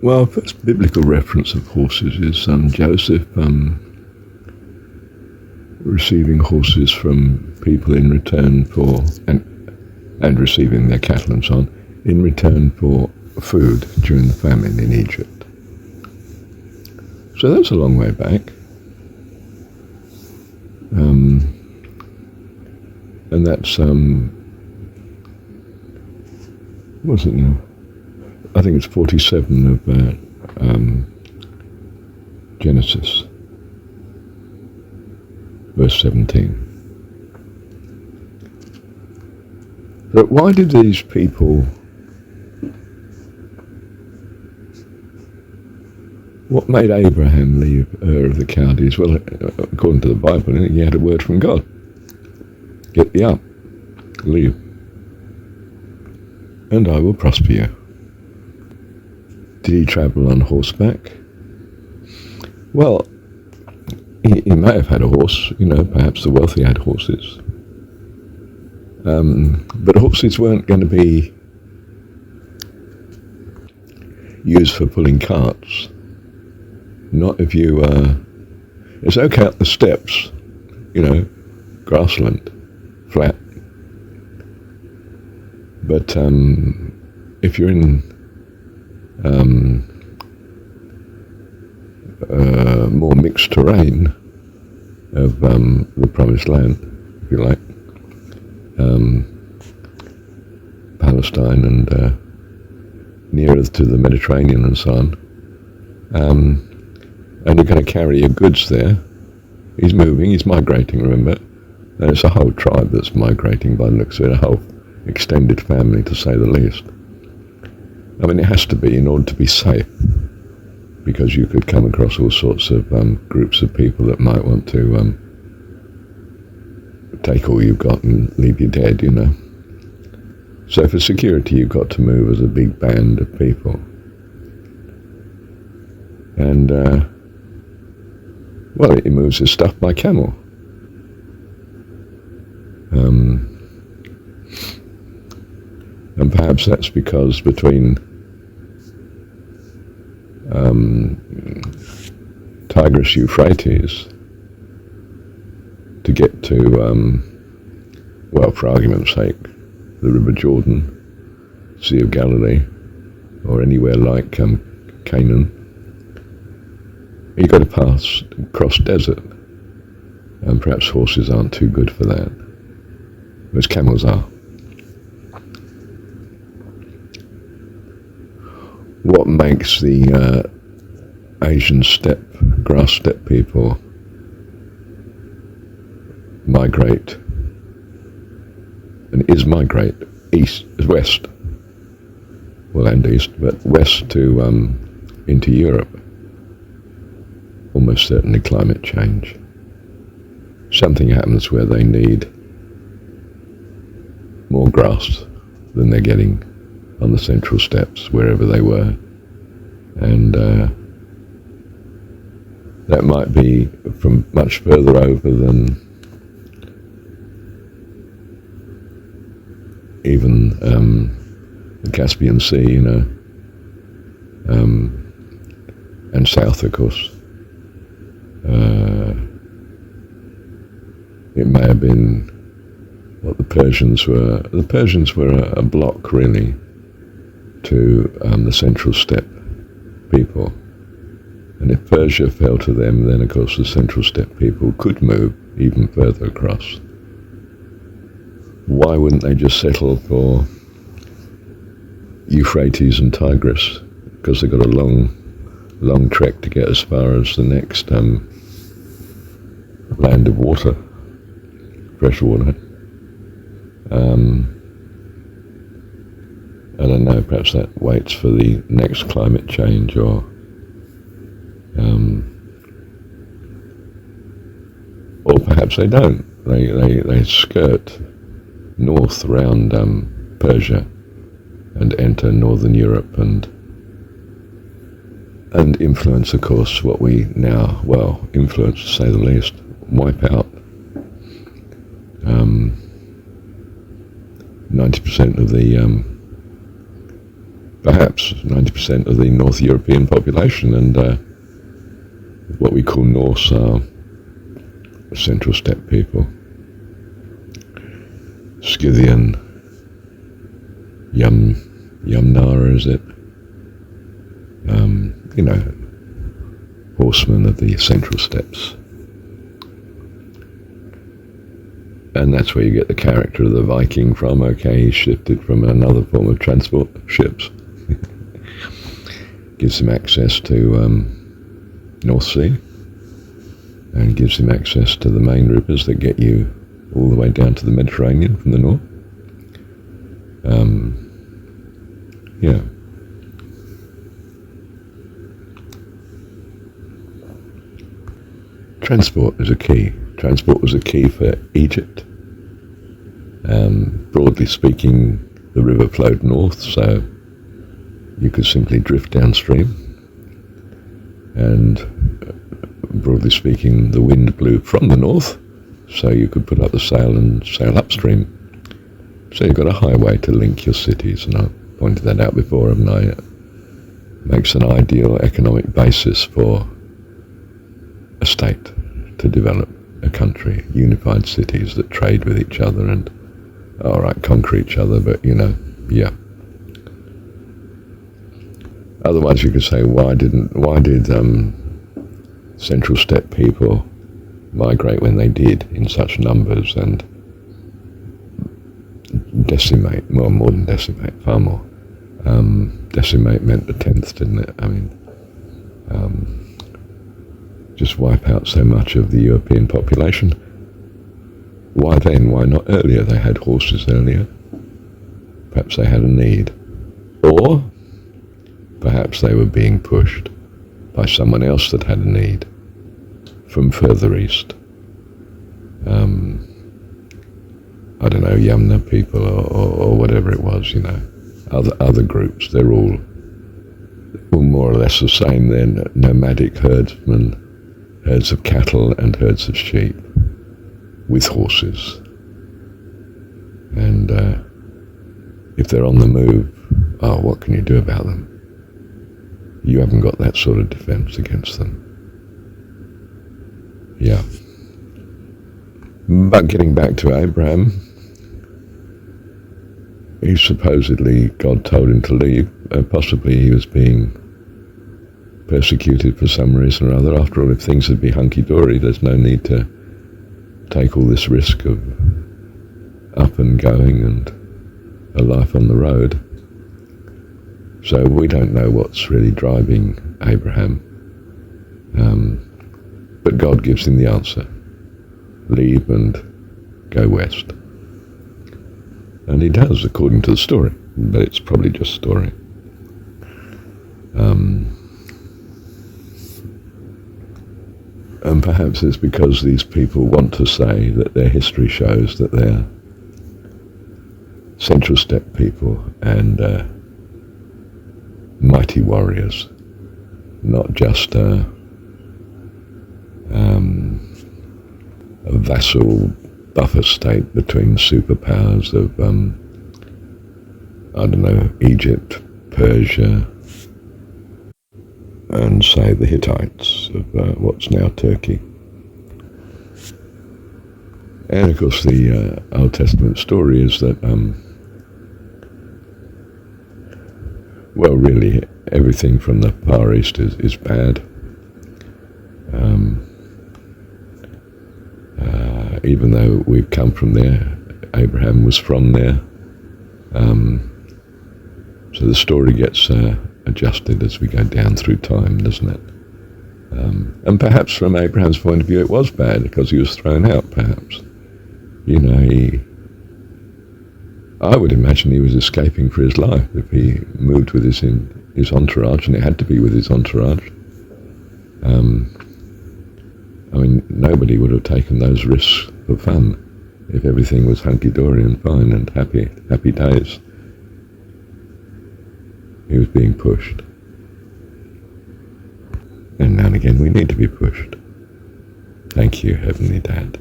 Well, first biblical reference of horses is Joseph receiving horses from people in return for, and receiving their cattle and so on, in return for food during the famine in Egypt. So that's a long way back. And that's, what's it now? I think it's 47 of Genesis, verse 17. But why did these people, what made Abraham leave Ur of the Chaldees? Well, according to the Bible, he had a word from God. Get thee up, leave, and I will prosper you. Did he travel on horseback? Well, he may have had a horse, perhaps the wealthy had horses. But horses weren't going to be used for pulling carts. Not if you, it's okay up the steps, grassland, flat. But if you're in more mixed terrain of the Promised Land, if you like, Palestine and nearer to the Mediterranean and so on, and you're going to carry your goods there. He's moving, he's migrating, remember, and it's a whole tribe that's migrating by the looks of it, a whole extended family to say the least. I mean, it has to be in order to be safe, because you could come across all sorts of groups of people that might want to take all you've got and leave you dead, So for security, you've got to move as a big band of people. And, well, he moves his stuff by camel. And perhaps that's because between Tigris, Euphrates, to get to, well, for argument's sake, the River Jordan, Sea of Galilee, or anywhere like Canaan, you've got to cross desert, and perhaps horses aren't too good for that, whereas camels are. What makes the Asian grass steppe people migrate, and migrate west, well, and east, but west to into Europe? Almost certainly climate change. Something happens where they need more grass than they're getting on the central steppes, wherever they were. And that might be from much further over than even the Caspian Sea, and south, of course. It may have been what the Persians were. The Persians were a block, really, to the central steppe people. And if Persia fell to them, then of course the central steppe people could move even further across. Why wouldn't they just settle for Euphrates and Tigris? Because they've got a long trek to get as far as the next land of water, fresh water. I don't know, perhaps that waits for the next climate change, or perhaps they don't. They skirt north around Persia and enter northern Europe and influence, of course, what we now, influence to say the least, wipe out 90% of the, perhaps 90% 90% of the North European population, and what we call Norse are Central Steppe people. Scythian, Yamnara, is it? Horsemen of the Central Steppes. And that's where you get the character of the Viking from. Okay, he shifted from another form of transport, ships. Gives him access to North Sea, and gives him access to the main rivers that get you all the way down to the Mediterranean from the north. Yeah. Transport is a key. Transport was a key for Egypt. Broadly speaking, the river flowed north, so you could simply drift downstream. And broadly speaking, the wind blew from the north, so you could put up the sail and sail upstream. So you've got a highway to link your cities, and I pointed that out before, haven't I? It makes an ideal economic basis for a state to develop a country, unified cities that trade with each other and, all right, conquer each other, but, yeah. Otherwise, you could say, why did Central Steppe people migrate when they did in such numbers and decimate, well, more than decimate, far more. Decimate meant the 10th, didn't it? I mean, just wipe out so much of the European population. Why then? Why not earlier? They had horses earlier. Perhaps they had a need. Or perhaps they were being pushed by someone else that had a need from further east. I don't know, Yamna people or whatever it was, other groups. They're all more or less the same. They're nomadic herdsmen, herds of cattle and herds of sheep with horses. And if they're on the move, what can you do about them? You haven't got that sort of defense against them. Yeah. But getting back to Abraham, God told him to leave. Possibly he was being persecuted for some reason or other. After all, if things would be hunky-dory, there's no need to take all this risk of up and going and a life on the road. So we don't know what's really driving Abraham. But God gives him the answer. Leave and go west. And he does, according to the story. But it's probably just story. And perhaps it's because these people want to say that their history shows that they're Central Steppe people and mighty warriors, not just a vassal buffer state between superpowers of, Egypt, Persia, and say the Hittites of what's now Turkey. And of course the Old Testament story is that, really everything from the Far East is bad. Even though we've come from there, Abraham was from there. So the story gets adjusted as we go down through time, doesn't it? And perhaps from Abraham's point of view it was bad because he was thrown out, perhaps. I would imagine he was escaping for his life if he moved with his entourage, and it had to be with his entourage. Nobody would have taken those risks for fun if everything was hunky-dory and fine and happy days. He was being pushed. And now and again we need to be pushed. Thank you, Heavenly Dad.